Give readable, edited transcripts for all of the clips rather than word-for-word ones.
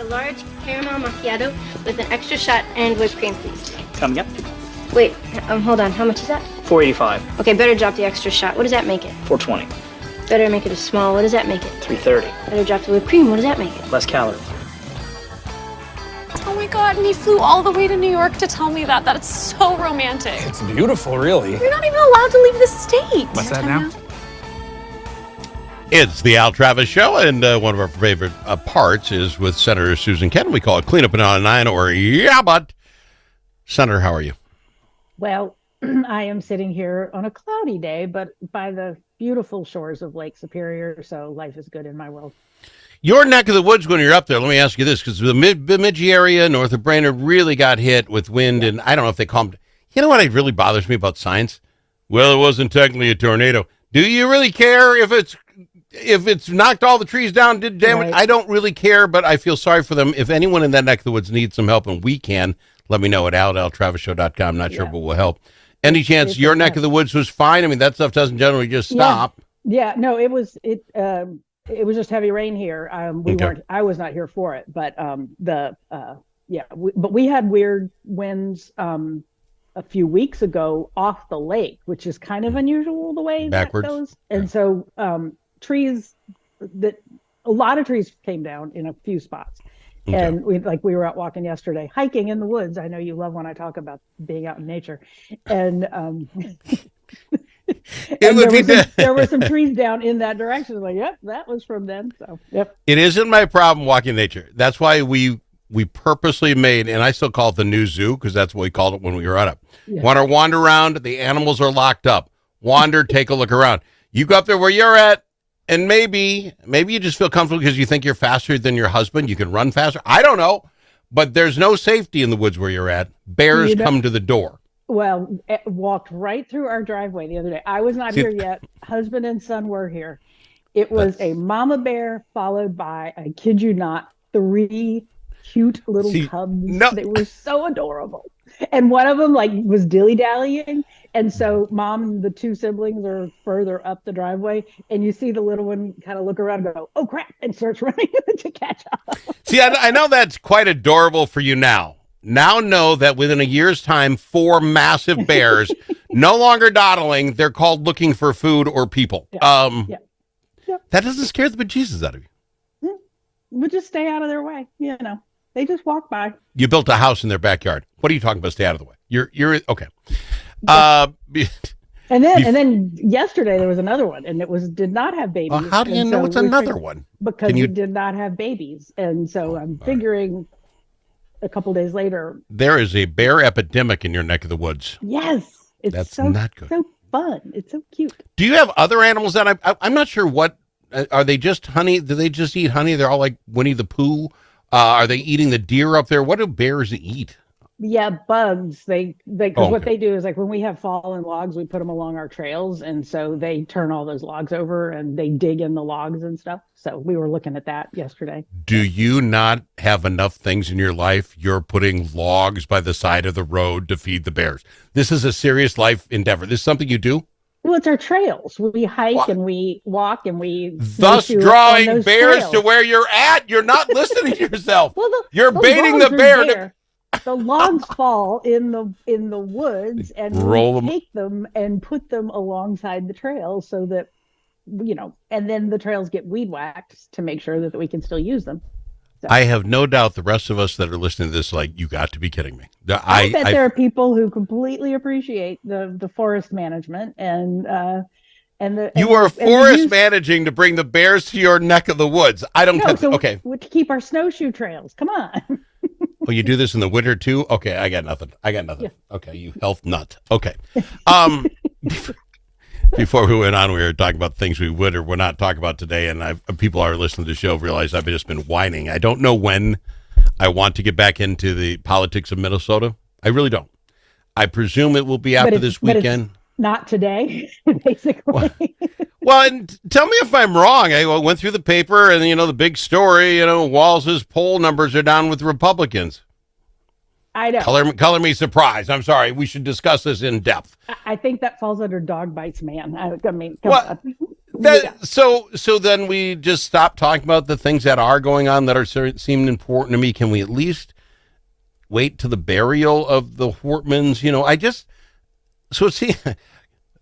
large caramel macchiato with an extra shot and whipped cream, please. Come again? Wait, hold on. How much is that? $4.85. Okay, better drop the extra shot. What does that make it? $4.20. Better make it a small. What does that make it? $3.30. Better drop the whipped cream. What does that make it? Less calories. Oh my God, and he flew all the way to New York to tell me that. That's so romantic. It's beautiful, really. You're not even allowed to leave the state. What's that now? It's the Al Travis Show, and one of our favorite parts is with Senator Susan Kent. We call it Cleanup in on 9 or Yeah, but. Senator, how are you? Well, I am sitting here on a cloudy day, but by the beautiful shores of Lake Superior, so life is good in my world. Your neck of the woods when you're up there, let me ask you this, because the Bemidji area, north of Brainerd, really got hit with wind, and I don't know if they call them. You know what really bothers me about science? Well, it wasn't technically a tornado. Do you really care if it's knocked all the trees down, did damage? Right. I don't really care, but I feel sorry for them. If anyone in that neck of the woods needs some help, and we can, let me know at al@altravishow.com. I'm not sure, but we'll help. Any chance your neck of the woods was fine? I mean, that stuff doesn't generally just stop. Yeah, no, it was just heavy rain here. I was not here for it, but we had weird winds a few weeks ago off the lake, which is kind of unusual the way Backwards. that goes. And so a lot of trees came down in a few spots. Okay. And we were out walking yesterday, hiking in the woods. I know you love when I talk about being out in nature. And there were some trees down in that direction. Like, yep, that was from them. So, yep. It isn't my problem walking nature. That's why we purposely made, and I still call it the new zoo because that's what we called it when we were up. Yeah. Want to wander around? The animals are locked up. Wander, take a look around. You go up there where you're at, and maybe you just feel comfortable because you think you're faster than your husband. You can run faster. I don't know, but there's no safety in the woods where you're at. Bears come to the door. Well, it walked right through our driveway the other day. I was not here yet. Husband and son were here. It was a mama bear followed by, I kid you not, 3 cute little cubs. No. They were so adorable. And one of them was dilly-dallying. And so mom and the 2 siblings are further up the driveway. And you see the little one kind of look around and go, oh, crap, and starts running to catch up. See, I know that's quite adorable for you now. Now know that within a year's time, 4 massive bears, no longer dawdling, they're called looking for food or people. Yeah. That doesn't scare the bejesus out of you. We'll just stay out of their way, They just walk by. You built a house in their backyard. What are you talking about? Stay out of the way. You're okay. And then yesterday there was another one, and did not have babies. Well, how do you know it's another one? Because it did not have babies, and so I'm figuring a couple days later there is a bear epidemic in your neck of the woods. Yes, that's not good. So fun. It's so cute. Do you have other animals that I'm not sure what? Are they just honey? Do they just eat honey? They're all like Winnie the Pooh. Are they eating the deer up there? What do bears eat? Yeah, bugs. What they do is when we have fallen logs, we put them along our trails, and so they turn all those logs over and they dig in the logs and stuff. So we were looking at that yesterday. Do you not have enough things in your life? You're putting logs by the side of the road to feed the bears. This is a serious life endeavor. This is something you do? Well, it's our trails. We hike and we walk and we thus drawing bears trails to where you're at. You're not listening to yourself. You're baiting the bear. The logs fall in the woods, and we take them and put them alongside the trail so that and then the trails get weed whacked to make sure that we can still use them. So. I have no doubt the rest of us that are listening to this, you got to be kidding me. I bet there are people who completely appreciate the forest management you are forest managing to bring the bears to your neck of the woods. I don't get okay. To keep our snowshoe trails. Come on. Oh, you do this in the winter too? Okay, I got nothing. Yeah. Okay, you health nut. Okay. Before we went on, we were talking about things we would or would not talk about today, and people are listening to the show realize I've just been whining. I don't know when I want to get back into the politics of Minnesota. I really don't. I presume it will be after this weekend. Not today, basically. Well, and tell me if I'm wrong. I went through the paper and, the big story, Walz's poll numbers are down with Republicans. I know. Color me surprised. I'm sorry. We should discuss this in depth. I think that falls under dog bites, man. I mean, come on. Yeah. So then we just stop talking about the things that are going on that are seeming important to me. Can we at least wait to the burial of the Hortmans? See,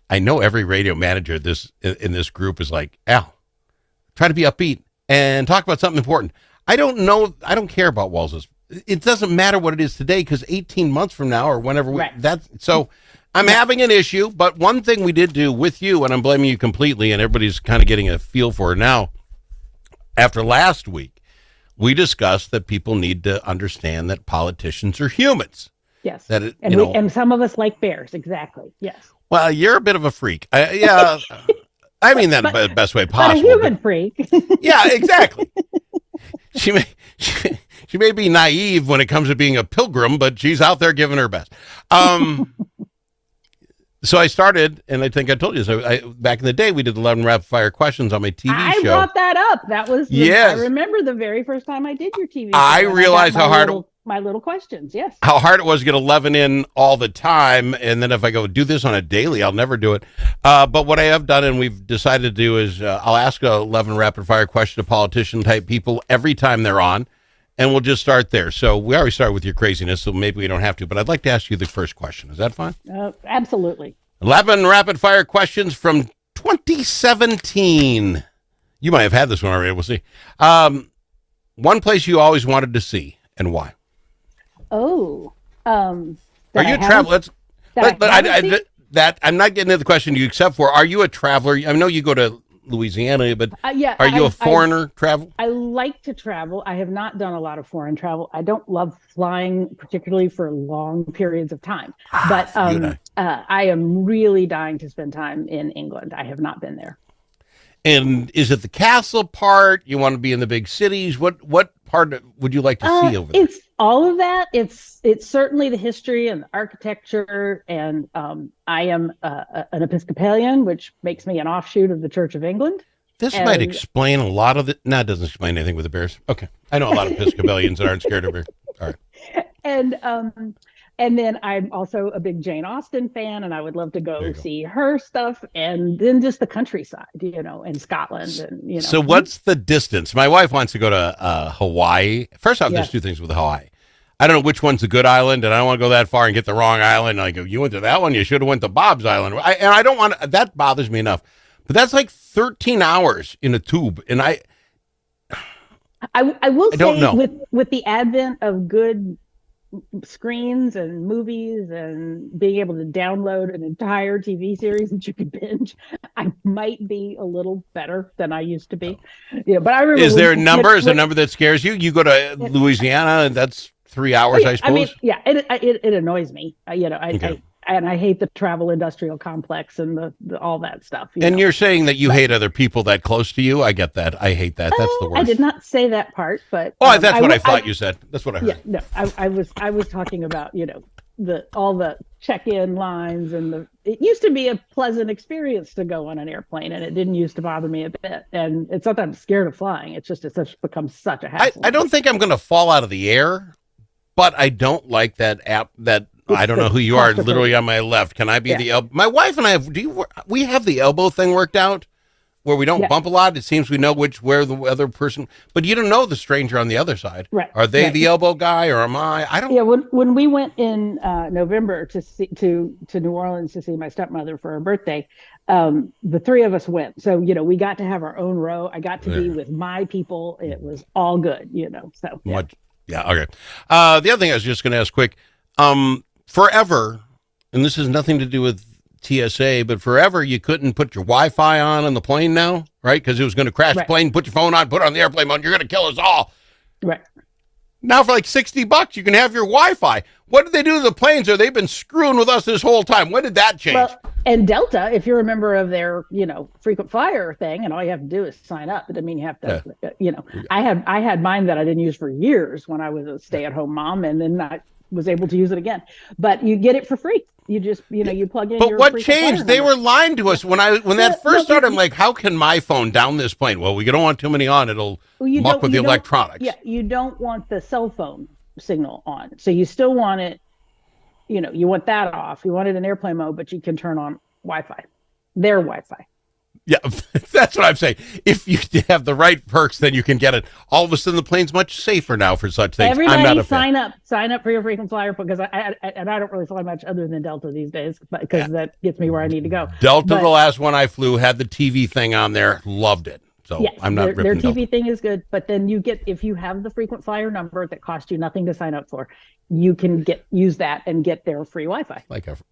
I know every radio manager in this group is like, Al, try to be upbeat and talk about something important. I don't know. I don't care about Walz's. It doesn't matter what it is today, because 18 months from now or whenever I'm having an issue. But one thing we did do with you, and I'm blaming you completely, and everybody's kind of getting a feel for it now. After last week, we discussed that people need to understand that politicians are humans. Yes. That and some of us like bears. Exactly. Yes. Well, you're a bit of a freak. Yeah. I mean that in the best way possible. But a human freak. Yeah, exactly. She may be naive when it comes to being a pilgrim, but she's out there giving her best. So I started, and I think I told you, back in the day, we did 11 rapid fire questions on my TV show. I brought that up. That was, yes. I remember the very first time I did your TV show. I realized how hard my little questions, yes. How hard it was to get 11 in all the time, and then if I go do this on a daily, I'll never do it. But what I have done, and we've decided to do, is I'll ask a 11 rapid-fire question to politician-type people every time they're on, and we'll just start there. So we always start with your craziness, so maybe we don't have to, but I'd like to ask you the first question. Is that fine? Absolutely. 11 rapid-fire questions from 2017. You might have had this one already. We'll see. One place you always wanted to see, and why? Oh, are you a traveler? I'm not getting into the question you except for. Are you a traveler? I know you go to Louisiana, but yeah, are you a foreigner travel? I like to travel. I have not done a lot of foreign travel. I don't love flying, particularly for long periods of time. But I am really dying to spend time in England. I have not been there. And is it the castle part? You want to be in the big cities? What part would you like to see over there? It's all of that. It's certainly the history and the architecture. And I am an Episcopalian, which makes me an offshoot of the Church of England. This might explain a lot of it. No, it doesn't explain anything with the Bears. Okay. I know a lot of Episcopalians that aren't scared of bears. All right. And then I'm also a big Jane Austen fan, and I would love to go see her stuff, and then just the countryside, and Scotland, and So what's the distance? My wife wants to go to Hawaii. First off, there's two things with Hawaii. I don't know which one's a good island, and I don't want to go that far and get the wrong island. Like, if you went to that one, you should have went to Bob's Island. And I don't want to, that bothers me enough. But that's like 13 hours in a tube, and I will say with the advent of good screens and movies and being able to download an entire TV series that you can binge, I might be a little better than I used to be. But I remember. Is there a number? Is there a number that scares you? You go to Louisiana, and that's 3 hours, I suppose. I mean, yeah, it annoys me. I hate the travel industrial complex and the all that stuff. You're saying that you hate other people that close to you. I get that. I hate that. That's the worst. I did not say that part, but that's what I thought you said. That's what I heard. Yeah, no, I was talking about all the check-in lines, and it used to be a pleasant experience to go on an airplane, and it didn't used to bother me a bit. And it's not that I'm scared of flying. It's just become such a hassle. I don't think I'm going to fall out of the air, but I don't like that app that. I don't know who you are. Literally on my left. Can I be the elbow? My wife and I we have the elbow thing worked out where we don't bump a lot. It seems we know where the other person, but you don't know the stranger on the other side. Right. Are they the elbow guy or am I? I don't. Yeah. When we went in November to New Orleans to see my stepmother for her birthday, the three of us went. So we got to have our own row. I got to be with my people. It was all good. So okay. The other thing I was just going to ask quick. Forever, and this has nothing to do with TSA, but forever you couldn't put your Wi-Fi on the plane now, right? Because it was going to crash the plane. Put your phone on, put it on the airplane mode. You're going to kill us all. Right. Now for like $60, you can have your Wi-Fi. What did they do to the planes? They've been screwing with us this whole time. When did that change? Well, and Delta, if you're a member of their, frequent flyer thing, and all you have to do is sign up. It doesn't mean you have to, I had mine that I didn't use for years when I was a stay-at-home mom, and then I was able to use it again. But you get it for free. You just, you plug in. But what changed? They were lying to us when that first started. I'm like, how can my phone down this plane? Well, we don't want too many on. It'll muck with the electronics. Yeah, you don't want the cell phone signal on, so you still want it. You want that off. You want it in airplane mode, but you can turn on Wi-Fi, their Wi-Fi. Yeah, that's what I'm saying. If you have the right perks, then you can get it. All of a sudden, the plane's much safer now for such things. Everybody I'm not a fan. sign up for your frequent flyer, because I don't really fly much other than Delta these days, because that gets me where I need to go. Delta, But the last one I flew, had the TV thing on there. Loved it. So yes, I'm not their ripping TV Delta. thing is good, but then if you have the frequent flyer number that costs you nothing to sign up for, you can use that and get their free Wi-Fi.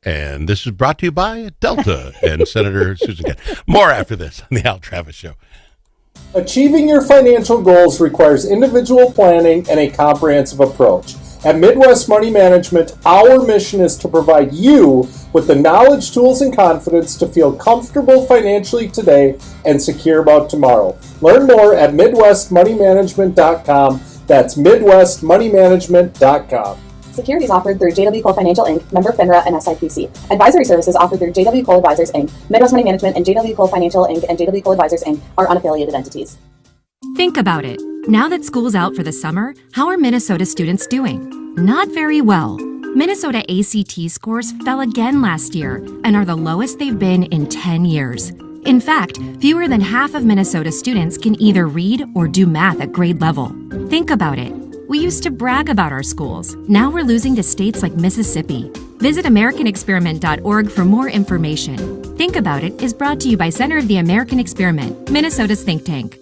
And this is brought to you by Delta and Senator Susan Kent. More after this on the Al Travis Show. Achieving your financial goals requires individual planning and a comprehensive approach. At Midwest Money Management, our mission is to provide you with the knowledge, tools, and confidence to feel comfortable financially today and secure about tomorrow. Learn more at MidwestMoneyManagement.com. That's MidwestMoneyManagement.com. Securities offered through JW Cole Financial Inc., member FINRA and SIPC. Advisory services offered through JW Cole Advisors Inc., Midwest Money Management, and JW Cole Financial Inc. and JW Cole Advisors Inc. are unaffiliated entities. Think about it. Now that school's out for the summer, how are Minnesota students doing? Not very well. Minnesota ACT scores fell again last year and are the lowest they've been in 10 years. In fact, fewer than half of Minnesota students can either read or do math at grade level. Think about it. We used to brag about our schools. Now we're losing to states like Mississippi. Visit AmericanExperiment.org for more information. Think About It is brought to you by Center of the American Experiment, Minnesota's think tank.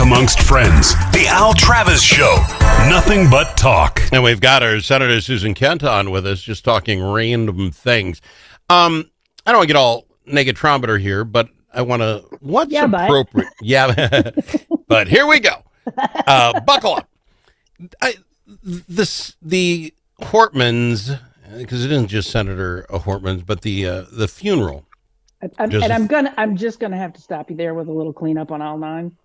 Amongst friends, the Al Travis Show. Nothing but talk. And we've got our Senator Susan Kent on with us, just talking random things. I don't want to get all negatrometer here, but I want to. What's appropriate? Yeah, but here we go. Buckle up. The Hortmans, because it isn't just Senator Hortman's, but the funeral. I'm just gonna have to stop you there with a little cleanup on aisle 9.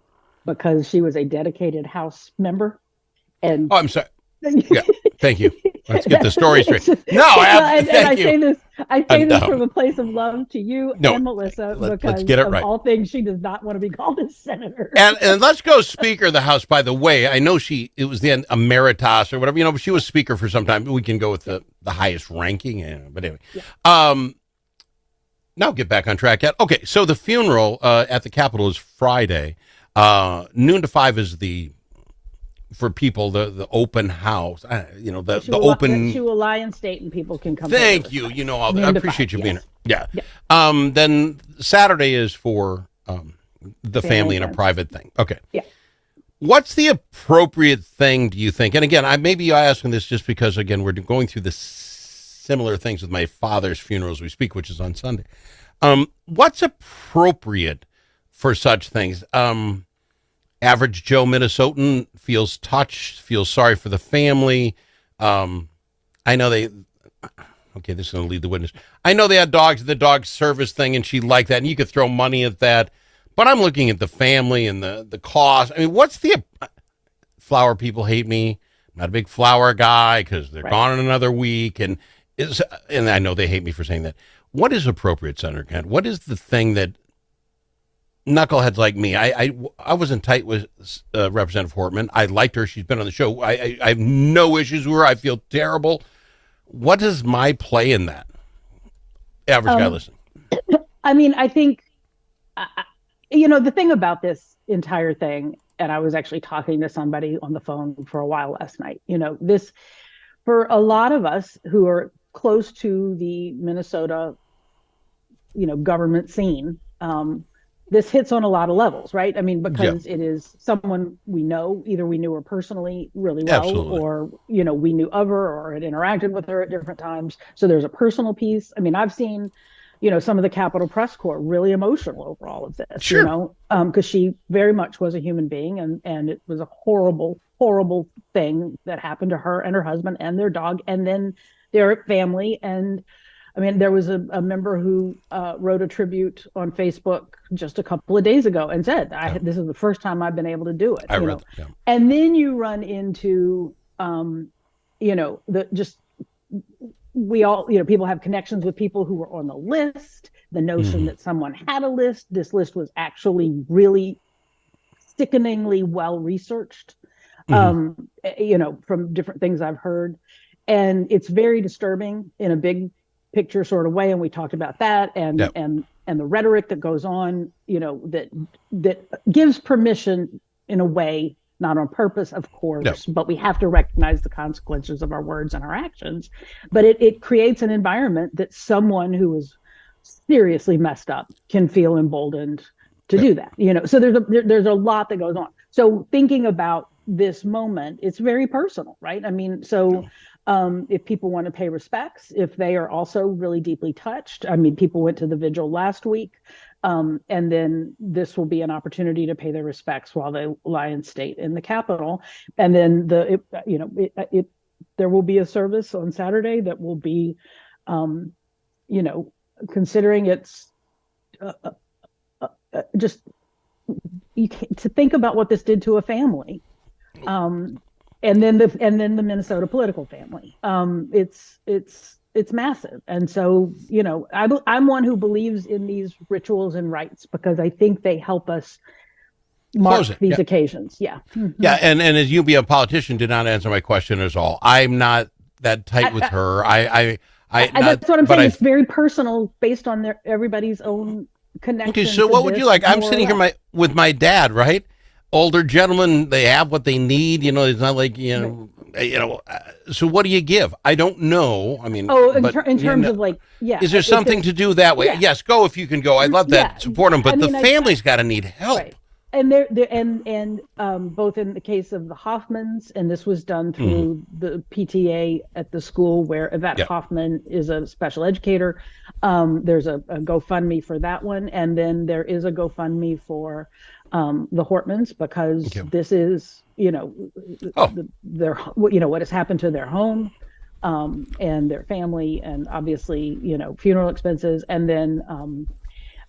Because she was a dedicated House member, and I'm sorry. Yeah, thank you. Let's get the story straight. No, I thank you. I say this from a place of love to you and Melissa, because let's get it of right. all things, she does not want to be called a senator. And let's go Speaker of the House. By the way, I know it was the emeritus or whatever. But she was Speaker for some time. We can go with the highest ranking. But anyway, now get back on track. Okay, so the funeral at the Capitol is Friday. Noon to 5 is for people the open house. The open. To a Lion State and people can come. Thank you. All that. I appreciate you being here. Yeah. Then Saturday is for the family and a private thing. Okay. Yeah. What's the appropriate thing, do you think? And again, I may be asking this just because again we're going through the similar things with my father's funeral as we speak, which is on Sunday. What's appropriate for such things? Average Joe Minnesotan feels touched, feels sorry for the family. I know this is going to lead the witness. I know they had dogs, the dog service thing, and she liked that, and you could throw money at that. But I'm looking at the family and the cost. I mean, what's the flower people hate me? I'm not a big flower guy because they're gone in another week, and I know they hate me for saying that. What is appropriate, Senator Kent? What is the thing that knuckleheads like me? I wasn't tight with Representative Hortman. I liked her. She's been on the show. I have no issues with her. I feel terrible. What is my play in that? Average guy listening. I mean, I think, the thing about this entire thing, and I was actually talking to somebody on the phone for a while last night, this, for a lot of us who are close to the Minnesota, government scene, this hits on a lot of levels, right? I mean, because it is someone we know, either we knew her personally really well, Absolutely. or, we knew of her or had interacted with her at different times. So there's a personal piece. I mean, I've seen, some of the Capitol Press Corps really emotional over all of this, Sure. because she very much was a human being, and it was a horrible, horrible thing that happened to her and her husband and their dog, and then their family. And I mean, there was a member who wrote a tribute on Facebook just a couple of days ago and said, this is the first time I've been able to do it. I read that. Yeah. And then you run into, we all, people have connections with people who were on the list. The notion that someone had a list, this list was actually really sickeningly well researched, from different things I've heard. And it's very disturbing in a big picture sort of way. And we talked about that and the rhetoric that goes on, that gives permission in a way, not on purpose, of course, but we have to recognize the consequences of our words and our actions. But it creates an environment that someone who is seriously messed up can feel emboldened to do that, so there's a lot that goes on. So thinking about this moment, it's very personal, right? I mean, so if people want to pay respects, if they are also really deeply touched, I mean, people went to the vigil last week, and then this will be an opportunity to pay their respects while they lie in state in the Capitol. And then there will be a service on Saturday that will be, considering it's just to think about what this did to a family. And then the Minnesota political family. It's massive. And so, I'm one who believes in these rituals and rites because I think they help us mark these occasions. Yeah. Mm-hmm. Yeah. And as you be a politician did not answer my question at all. I'm not that tight with her. That's what I'm saying. It's very personal based on everybody's own connection. Okay. So what would you like? I'm sitting here with my dad, right? Older gentlemen, they have what they need. It's not like, so what do you give? I don't know. I mean, in terms of like, is there something to do that way? Yeah. Yes, go if you can go. I'd love that. Support them, but the family's got to need help. Right. And both in the case of the Hoffmans, and this was done through the PTA at the school where Yvette Hoffman is a special educator. There's a GoFundMe for that one, and then there is a GoFundMe for the Hortmans because this is what has happened to their home and their family, and obviously funeral expenses, and then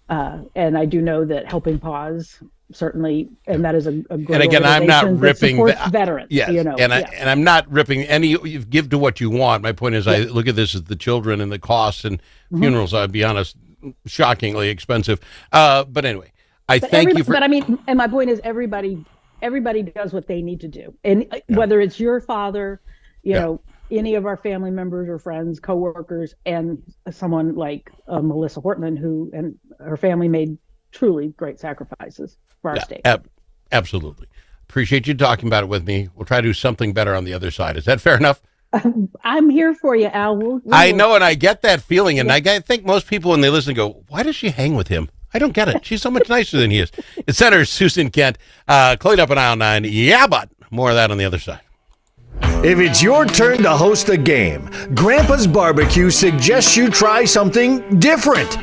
and I do know that Helping Paws certainly, and that is a great. And again, I'm not ripping veterans. Yes, and I'm not ripping any. You give to what you want. My point is, I look at this as the children and the costs and funerals. I'd be honest, shockingly expensive. But anyway, thank you for. But I mean, and my point is, everybody does what they need to do, and whether it's your father, any of our family members or friends, coworkers, and someone like Melissa Hortman, who and her family made truly great sacrifices for our state. Absolutely. Appreciate you talking about it with me. We'll try to do something better on the other side. Is that fair enough? I'm here for you, Al. I know, and I get that feeling, and I think most people, when they listen, go, why does she hang with him? I don't get it. She's so much nicer than he is. It's Senator Susan Kent, cleaned up on aisle 9. Yeah, but more of that on the other side. If it's your turn to host a game, Grandpa's Barbecue suggests you try something different.